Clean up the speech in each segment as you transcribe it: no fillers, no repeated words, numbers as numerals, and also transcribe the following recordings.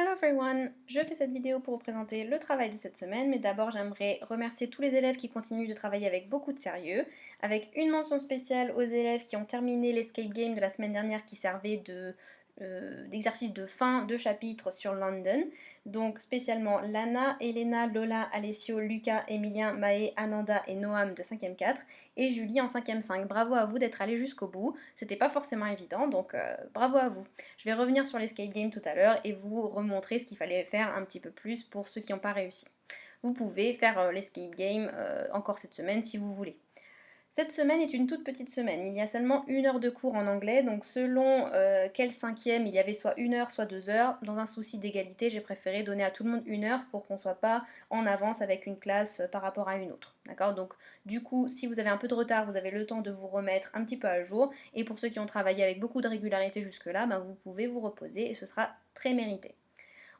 Hello everyone! Je fais cette vidéo pour vous présenter le travail de cette semaine, mais d'abord j'aimerais remercier tous les élèves qui continuent de travailler avec beaucoup de sérieux, avec une mention spéciale aux élèves qui ont terminé l'escape game de la semaine dernière qui servait d'exercice de fin de chapitre sur London. Donc spécialement Lana, Elena, Lola, Alessio, Lucas, Emilien, Maë, Ananda et Noam de 5e 4 et Julie en 5e 5. Bravo à vous d'être allés jusqu'au bout. C'était pas forcément évident, donc bravo à vous. Je vais revenir sur l'escape game tout à l'heure et vous remontrer ce qu'il fallait faire un petit peu plus pour ceux qui n'ont pas réussi. Vous pouvez faire l'escape game encore cette semaine si vous voulez. Cette semaine est une toute petite semaine, il y a seulement 1 heure de cours en anglais, donc selon quel cinquième il y avait soit 1 heure, soit 2 heures, dans un souci d'égalité, j'ai préféré donner à tout le monde 1 heure pour qu'on ne soit pas en avance avec une classe par rapport à une autre. D'accord? Donc du coup, si vous avez un peu de retard, vous avez le temps de vous remettre un petit peu à jour, et pour ceux qui ont travaillé avec beaucoup de régularité jusque-là, ben, vous pouvez vous reposer et ce sera très mérité.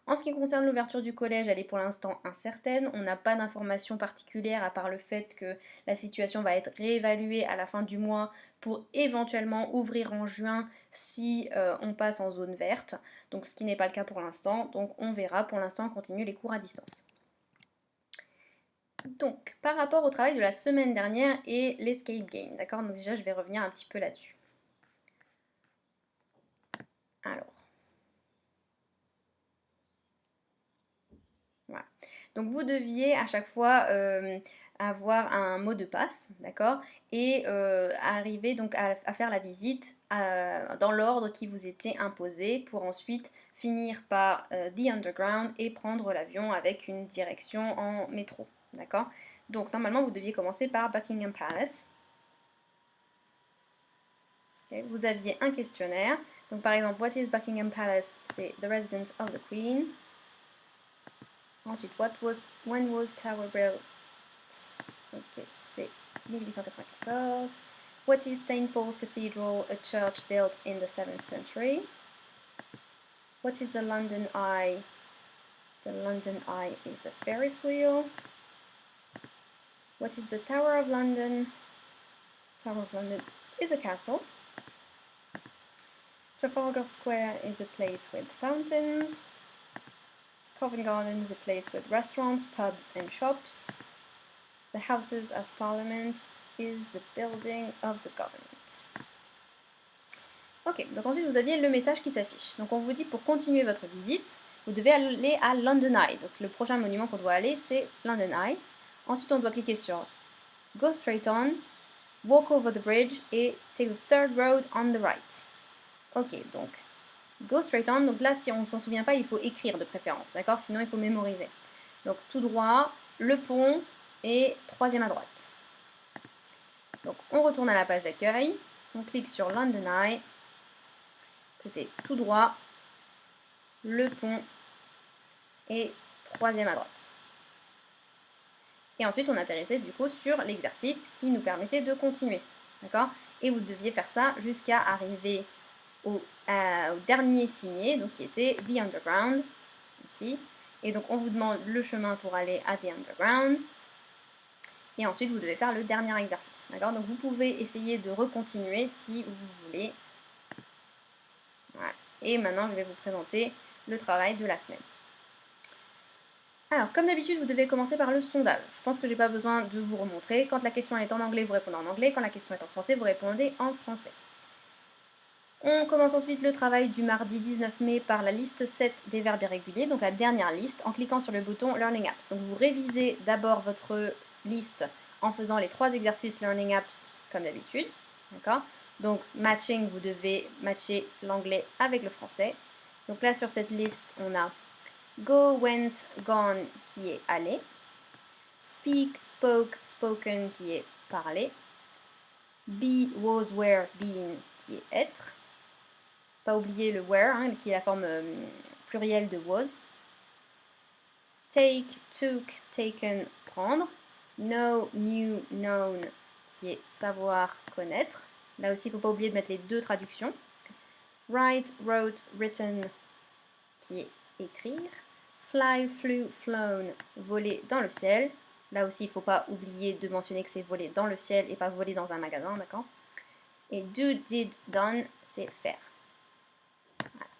En ce qui concerne l'ouverture du collège, elle est pour l'instant incertaine. On n'a pas d'informations particulières à part le fait que la situation va être réévaluée à la fin du mois pour éventuellement ouvrir en juin si on passe en zone verte. Donc ce qui n'est pas le cas pour l'instant. Donc on verra. Pour l'instant, on continue les cours à distance. Donc, par rapport au travail de la semaine dernière et l'escape game, d'accord? Donc déjà, je vais revenir un petit peu là-dessus. Alors. Voilà. Donc vous deviez à chaque fois avoir un mot de passe, d'accord, et arriver donc à faire la visite dans l'ordre qui vous était imposé pour ensuite finir par The Underground et prendre l'avion avec une direction en métro, d'accord. Donc normalement vous deviez commencer par Buckingham Palace. Okay. Vous aviez un questionnaire, donc par exemple What is Buckingham Palace? C'est The Residence of the Queen. Ensuite, when was Tower built? Ok, c'est 1894. What is St. Paul's Cathedral, a church built in the 7th century? What is the London Eye? The London Eye is a Ferris wheel. What is the Tower of London? Tower of London is a castle. Trafalgar Square is a place with fountains. Covent Garden is a place with restaurants, pubs and shops. The Houses of Parliament is the building of the government. Ok, donc ensuite vous aviez le message qui s'affiche. Donc on vous dit pour continuer votre visite, vous devez aller à London Eye. Donc le prochain monument qu'on doit aller, c'est London Eye. Ensuite on doit cliquer sur Go straight on, walk over the bridge et take the third road on the right. Ok, donc Go straight on, donc là si on ne s'en souvient pas, il faut écrire de préférence, d'accord? Sinon il faut mémoriser. Donc tout droit, le pont et troisième à droite. Donc on retourne à la page d'accueil, on clique sur London Eye, c'était tout droit, le pont et troisième à droite. Et ensuite on atterrissait du coup sur l'exercice qui nous permettait de continuer, d'accord? Et vous deviez faire ça jusqu'à arriver au dernier signé, donc qui était The Underground, ici. Et donc on vous demande le chemin pour aller à The Underground. Et ensuite vous devez faire le dernier exercice, d'accord? Donc vous pouvez essayer de recontinuer si vous voulez. Voilà. Et maintenant je vais vous présenter le travail de la semaine. Alors, comme d'habitude, vous devez commencer par le sondage. Je pense que j'ai pas besoin de vous remontrer. Quand la question est en anglais, vous répondez en anglais. Quand la question est en français, vous répondez en français. On commence ensuite le travail du mardi 19 mai par la liste 7 des verbes irréguliers, donc la dernière liste, en cliquant sur le bouton Learning Apps. Donc vous révisez d'abord votre liste en faisant les 3 exercices Learning Apps comme d'habitude. D'accord? Donc matching, vous devez matcher l'anglais avec le français. Donc là sur cette liste, on a Go, went, gone qui est aller. Speak, spoke, spoken qui est parler. Be, was, were, been qui est être. Pas oublier le were hein, qui est la forme plurielle de was. Take, took, taken, prendre. Know, knew, known qui est savoir, connaître. Là aussi, il ne faut pas oublier de mettre les 2 traductions. Write, wrote, written qui est écrire. Fly, flew, flown, voler dans le ciel. Là aussi, il ne faut pas oublier de mentionner que c'est voler dans le ciel et pas voler dans un magasin, d'accord? Et do, did, done, c'est faire. Voilà.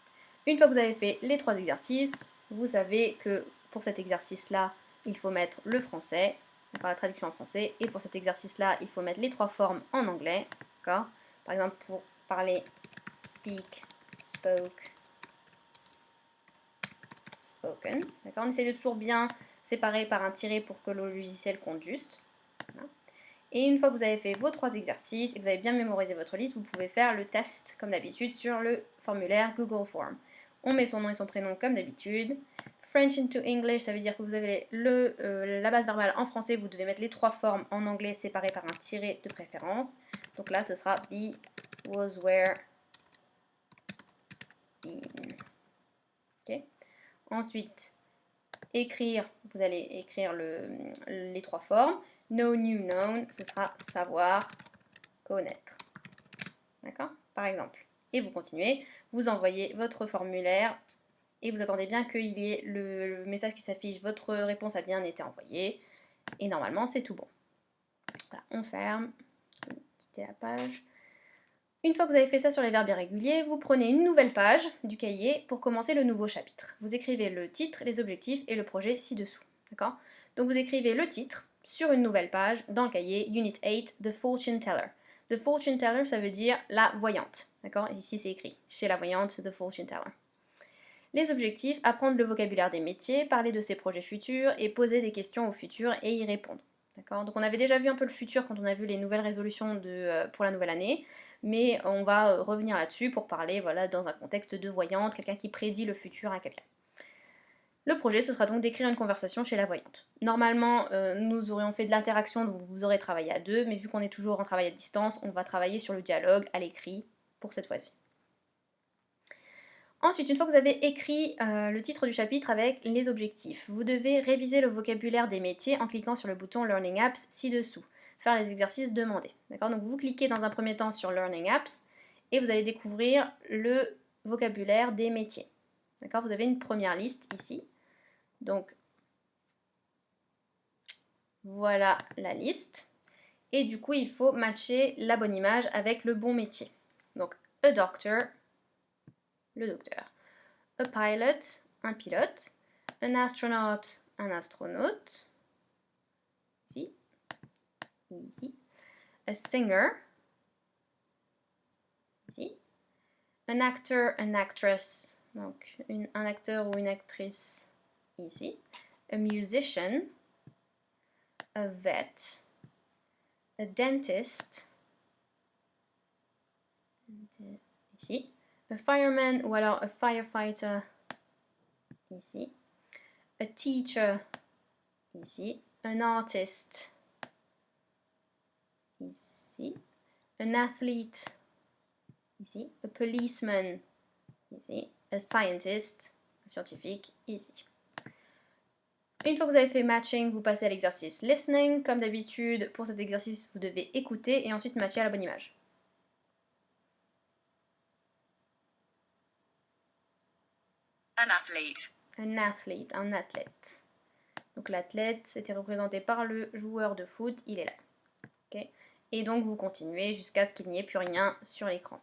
Une fois que vous avez fait les 3 exercices, vous savez que pour cet exercice-là, il faut mettre le français, la traduction en français, et pour cet exercice-là, il faut mettre les 3 formes en anglais, d'accord? Par exemple, pour parler, speak, spoke, spoken, d'accord? On essaie de toujours bien séparer par un tiret pour que le logiciel compte juste. Voilà. Et une fois que vous avez fait vos 3 exercices et que vous avez bien mémorisé votre liste, vous pouvez faire le test, comme d'habitude, sur le formulaire Google Form. On met son nom et son prénom comme d'habitude. French into English, ça veut dire que vous avez la base verbale en français, vous devez mettre les 3 formes en anglais séparées par un tiret de préférence. Donc là, ce sera be, was, were, been. Okay. Ensuite, écrire, vous allez écrire les 3 formes. Know, knew, known, ce sera savoir, connaître. D'accord? Par exemple. Et vous continuez, vous envoyez votre formulaire et vous attendez bien qu'il y ait le message qui s'affiche, votre réponse a bien été envoyée. Et normalement, c'est tout bon. Voilà, on ferme. Quittez la page. Une fois que vous avez fait ça sur les verbes irréguliers, vous prenez une nouvelle page du cahier pour commencer le nouveau chapitre. Vous écrivez le titre, les objectifs et le projet ci-dessous. D'accord? Donc vous écrivez le titre sur une nouvelle page dans le cahier Unit 8, The Fortune Teller. The Fortune Teller, ça veut dire la voyante. D'accord? Ici, c'est écrit. Chez la voyante, The Fortune Teller. Les objectifs, apprendre le vocabulaire des métiers, parler de ses projets futurs et poser des questions au futur et y répondre. D'accord? Donc on avait déjà vu un peu le futur quand on a vu les nouvelles résolutions pour la nouvelle année, mais on va revenir là-dessus pour parler dans un contexte de voyante, quelqu'un qui prédit le futur à quelqu'un. Le projet, ce sera donc d'écrire une conversation chez la voyante. Normalement, nous aurions fait de l'interaction, donc vous aurez travaillé à 2, mais vu qu'on est toujours en travail à distance, on va travailler sur le dialogue à l'écrit pour cette fois-ci. Ensuite, une fois que vous avez écrit le titre du chapitre avec les objectifs, vous devez réviser le vocabulaire des métiers en cliquant sur le bouton Learning Apps ci-dessous. Faire les exercices demandés. D'accord? Donc vous cliquez dans un premier temps sur Learning Apps et vous allez découvrir le vocabulaire des métiers. D'accord? Vous avez une première liste ici. Donc voilà la liste. Et du coup, il faut matcher la bonne image avec le bon métier. Donc a doctor, le docteur. A pilot, un pilote. An astronaut, un astronaute. Ici. Ici. A singer. Ici. An actor, an actress. Donc un acteur ou une actrice. Ici. A musician. A vet. A dentist. Ici. A fireman ou alors a firefighter. Ici. A teacher. Ici. An artist. Ici. An athlete. Ici. A policeman. Ici. A scientist. Un scientifique. Ici. Une fois que vous avez fait matching, vous passez à l'exercice listening. Comme d'habitude, pour cet exercice, vous devez écouter et ensuite matcher à la bonne image. An athlete. Un athlete, un athlète. Donc l'athlète, c'était représenté par le joueur de foot, il est là. Okay. Et donc vous continuez jusqu'à ce qu'il n'y ait plus rien sur l'écran.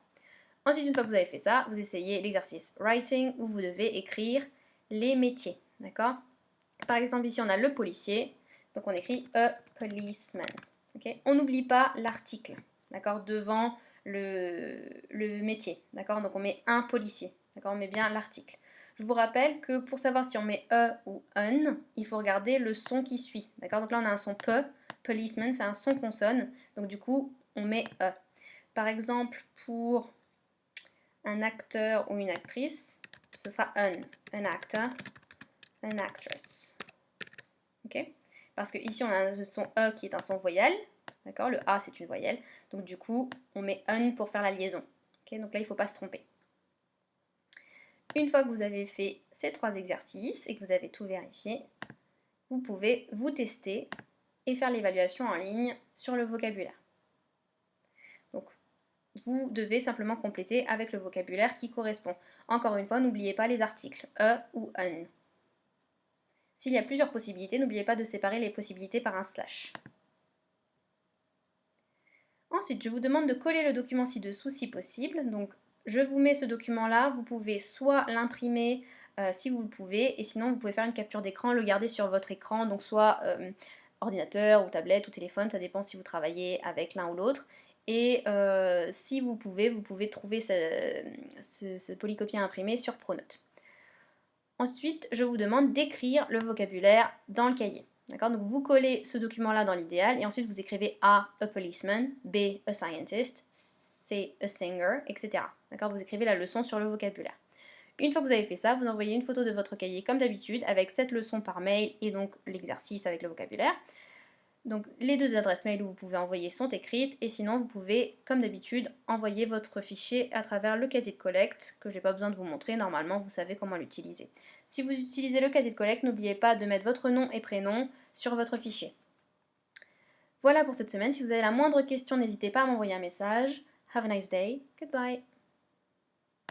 Ensuite, une fois que vous avez fait ça, vous essayez l'exercice writing où vous devez écrire les métiers. D'accord? Par exemple, ici on a le policier, donc on écrit a policeman. Okay? On n'oublie pas l'article, d'accord, devant le métier. D'accord? Donc on met un policier. D'accord? On met bien l'article. Je vous rappelle que pour savoir si on met a ou un, il faut regarder le son qui suit. D'accord? Donc là on a un son pe, policeman, c'est un son qu'on sonne. Donc du coup, on met a. Par exemple, pour un acteur ou une actrice, ce sera un actor, an actress. Ok? Parce que ici on a le son E qui est un son voyelle, d'accord? Le A c'est une voyelle, donc du coup on met un pour faire la liaison. Ok? Donc là il ne faut pas se tromper. Une fois que vous avez fait ces 3 exercices et que vous avez tout vérifié, vous pouvez vous tester et faire l'évaluation en ligne sur le vocabulaire. Donc vous devez simplement compléter avec le vocabulaire qui correspond. Encore une fois, n'oubliez pas les articles E ou un. S'il y a plusieurs possibilités, n'oubliez pas de séparer les possibilités par un slash. Ensuite, je vous demande de coller le document ci-dessous si possible. Donc, je vous mets ce document-là, vous pouvez soit l'imprimer si vous le pouvez, et sinon vous pouvez faire une capture d'écran, le garder sur votre écran, donc soit ordinateur ou tablette ou téléphone, ça dépend si vous travaillez avec l'un ou l'autre. Et si vous pouvez trouver ce polycopier imprimé sur Pronote. Ensuite, je vous demande d'écrire le vocabulaire dans le cahier. D'accord? Donc vous collez ce document-là dans l'idéal et ensuite vous écrivez A policeman, B a scientist, C a singer, etc. D'accord? Vous écrivez la leçon sur le vocabulaire. Une fois que vous avez fait ça, vous envoyez une photo de votre cahier comme d'habitude avec cette leçon par mail et donc l'exercice avec le vocabulaire. Donc les deux adresses mail où vous pouvez envoyer sont écrites et sinon vous pouvez, comme d'habitude, envoyer votre fichier à travers le casier de collecte que je n'ai pas besoin de vous montrer, normalement vous savez comment l'utiliser. Si vous utilisez le casier de collecte, n'oubliez pas de mettre votre nom et prénom sur votre fichier. Voilà pour cette semaine, si vous avez la moindre question, n'hésitez pas à m'envoyer un message. Have a nice day, goodbye.